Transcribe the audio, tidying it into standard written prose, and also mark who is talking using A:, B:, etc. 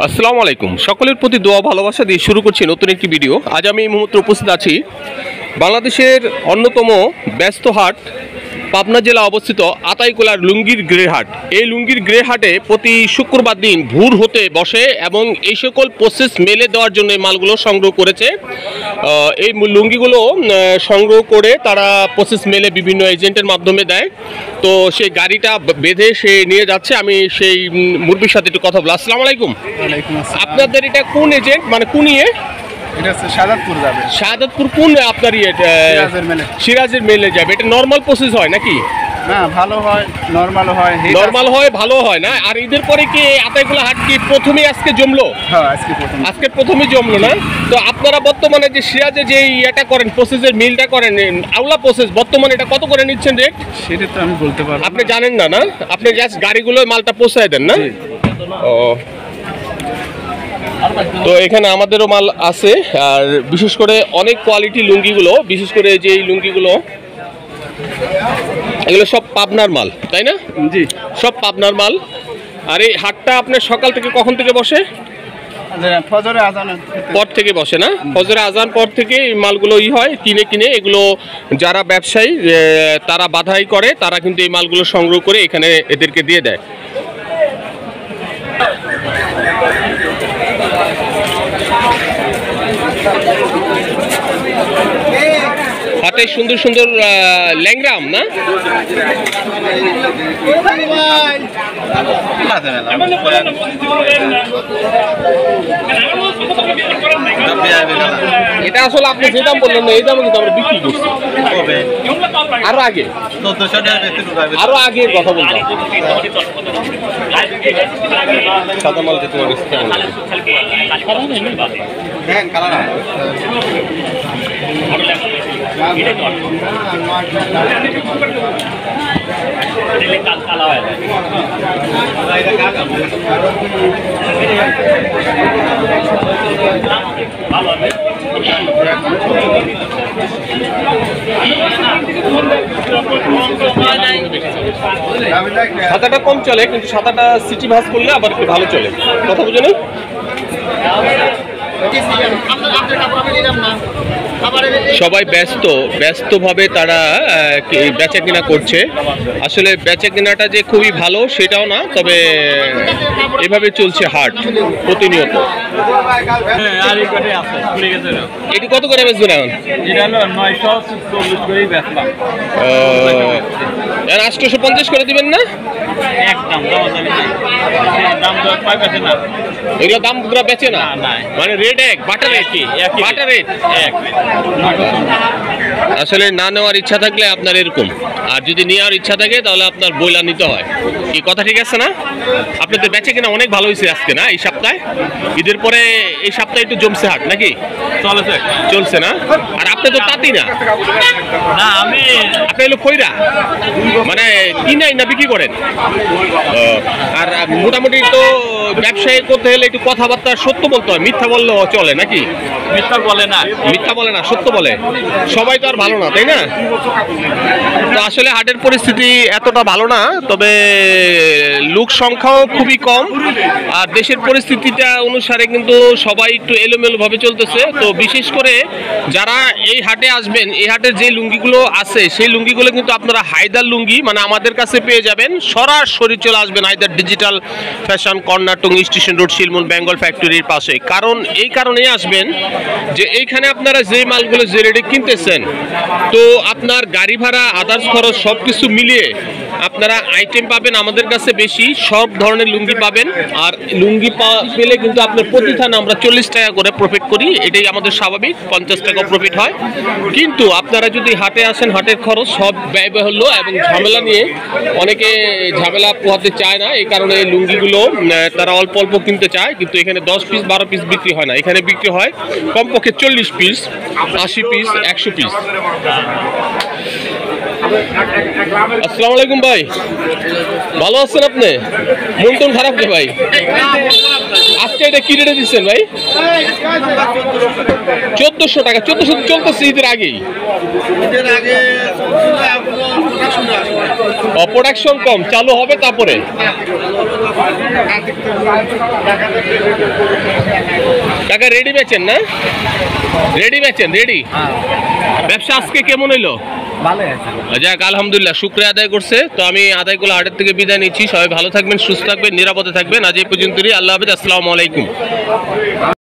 A: আসসালামু আলাইকুম, সকলের প্রতি দোয়া ভালোবাসা দিয়ে শুরু করছি নতুন একটি ভিডিও। আজ আমি এই মুহূর্তে উপস্থিত আছি বাংলাদেশের অন্যতম ব্যস্ত হাট পাবনা জেলা অবস্থিত আতাইকুলার লুঙ্গির গ্রে হাট। এই লুঙ্গির গ্রে হাটে প্রতি শুক্রবার দিন ভোর হতে বসে এবং এই সকল প্রসেস মেলে দেওয়ার জন্য এই মালগুলো সংগ্রহ করেছে। এই লুঙ্গিগুলো সংগ্রহ করে তারা প্রসেস মেলে বিভিন্ন এজেন্টের মাধ্যমে দেয়। তো সেই গাড়িটা বেঁধে সে নিয়ে যাচ্ছে। আমি সেই মুরব্বির সাথে একটু কথা বলবো। আসসালামু আলাইকুম। আপনাদের এটা কোন এজেন্ট, মানে কোন ইয়ে?
B: এটা হচ্ছে শাহাদাতপুর যাবে।
A: শাহাদাতপুর কোন আপনার ইয়ে? সিরাজের মেলে যাবে। এটা নর্মাল প্রসেস হয় নাকি?
B: না, ভালো হয়, নরমাল হয়।
A: নরমাল হয়, ভালো হয় না? আর ঈদের পরে কি আতাইকুলা হাট কি প্রথমেই আজকে জমলো?
B: হ্যাঁ,
A: আজকে প্রথমেই জমলো না? তো আপনারা বর্তমানে যে সিরাজে যে ইয়েটা করেন, প্রসেসের মিলটা করেন, আউলা প্রসেস, বর্তমানে এটা কত করে নিচ্ছেন রেট?
B: সেটা তো আমি বলতে পারবো।
A: আপনি জানেন না? না, আপনি জাস্ট গাড়িগুলো মালটা পৌঁছায় দেন না? ও, তো এখানে আমাদেরও মাল আছে। আর বিশেষ করে অনেক কোয়ালিটি লুঙ্গিগুলো, বিশেষ করে যে এই লুঙ্গিগুলো, এগুলো সব পাবনার মাল, তাই না?
B: জি,
A: সব পাবনার মাল। আর এই হাটটা আপনার সকাল থেকে কখন থেকে বসে?
B: ফজরে আজান
A: পর থেকে বসে না? ফজরে আজান পর থেকে এই মালগুলো হয় কিনে এগুলো যারা ব্যবসায়ী তারা বাধাই করে, তারা কিন্তু এই মালগুলো সংগ্রহ করে এখানে এদেরকে দিয়ে দেয়। হাতে সুন্দর সুন্দর ল্যাংরাম না? এটা আসলে আপনি যে দাম বললেন না, এই দামে কিন্তু আমরা বিক্রি করছি আরো আগে, আরো আগের কথা বললাম। সাদা মাল যেতে পারে সাদাটা কম চলে, কিন্তু সাদাটা সিটি ভাস করলে আবার একটু ভালো চলে। কথা বুঝে না? সবাই ব্যস্তভাবে তারা বেচা কিনা করছে। আসলে বেচা কিনাটা যে খুবই ভালো সেটাও না, তবে এভাবে চলছে হাট প্রতিনিয়ত। এটি কত করে বেচবেন এখন? 850 করে দিবেন না? এগুলো দাম পুরো বেচে না, মানে রেট এক, বাটার রেট কি? বাটার রেট এক। আসলে না নেওয়ার ইচ্ছা থাকলে আপনার এরকম, আর যদি নেওয়ার ইচ্ছা থাকে তাহলে আপনার বইলা নিতে হয়। কি কথা ঠিক আছে না? আপনাদের বেচে কিনা অনেক ভালো হয়েছে আজকে না? এই সপ্তাহে, ঈদের পরে এই সপ্তাহে একটু জমছে হাট নাকি? চলছে না? আর আপনি তো তাঁতি না? আপনি হলো খৈরা, মানে কিনাই না বিক্রি করেন? আর মোটামুটি তো ব্যবসায়ী করতে হলে একটু কথাবার্তা সত্য বলতে হয়, মিথ্যা বললেও চলে নাকি? মিথ্যা বলে না, সত্য বলে। সবাই তো আর ভালো না, তাই না? তো আসলে হাটের পরিস্থিতি এতটা ভালো না, তবে লোক সংখ্যাও খুবই কম। আর দেশের পরিস্থিতিটা অনুসারে কিন্তু সবাই একটু এলোমেলো ভাবে চলতেছে। তো বিশেষ করে যারা এই হাটে আসবেন, এই হাটের যে লুঙ্গিগুলো আছে সেই লুঙ্গিগুলো কিন্তু আপনারা হায়দার লুঙ্গি, মানে আমাদের কাছে পেয়ে যাবেন। সরাসরি চলে আসবেন Haidar digital fashion corner, Tongi station road, Shilmon Bengal ফ্যাক্টরির পাশে। কারণ এই কারণেই আসবেন যে এইখানে আপনারা যে মালগুলো যে রেটে কিনতেছেন, তো আপনার গাড়ি ভাড়া, আদার্স খরচ সব কিছু মিলিয়ে আপনারা আইটেম পাবেন আমাদের কাছে বেশি, সব ধরনের লুঙ্গি পাবেন। আর লুঙ্গি পেলে কিন্তু আপনার প্রতি থানে আমরা 40 টাকা করে প্রফিট করি, এটাই আমাদের স্বাভাবিক। 50 টাকা প্রফিট হয়। কিন্তু আপনারা যদি হাটে আসেন, হাটের খরচ সব ব্যয়বহুল্য এবং ঝামেলা নিয়ে অনেকে ঝামেলা পোহাতে চায় না। এই কারণে এই লুঙ্গিগুলো তারা অল্প অল্প কিনতে চায়, কিন্তু এখানে 10 পিস 12 পিস বিক্রি হয় না। এখানে বিক্রি হয় কমপক্ষে 40 পিস, 80 পিস, 100 পিস। আসসালামু আলাইকুম ভাই, ভালো আছেন আপনি? মন টন খারাপ কে ভাই? আজকে এটা কি রেটে দিচ্ছেন ভাই? 1400 টাকা। 1400 চলতেছে ঈদের আগেই? প্রোডাকশন কম, চালু হবে তারপরে। কাকা রেডি বেচেন না? রেডি বেচেন? রেডি। ব্যবসা আজকে কেমন হইলো? যাক আলহামদুলিল্লাহ, শুকরিয়া আদায় করছে। তো আমি আদায়গুলো হাটের থেকে বিদায় নিচ্ছি। সবাই ভালো থাকবেন, সুস্থ থাকবেন, নিরাপদে থাকবেন। আজ এই পর্যন্তই। আল্লাহ হাফেজ, আসসালামু আলাইকুম।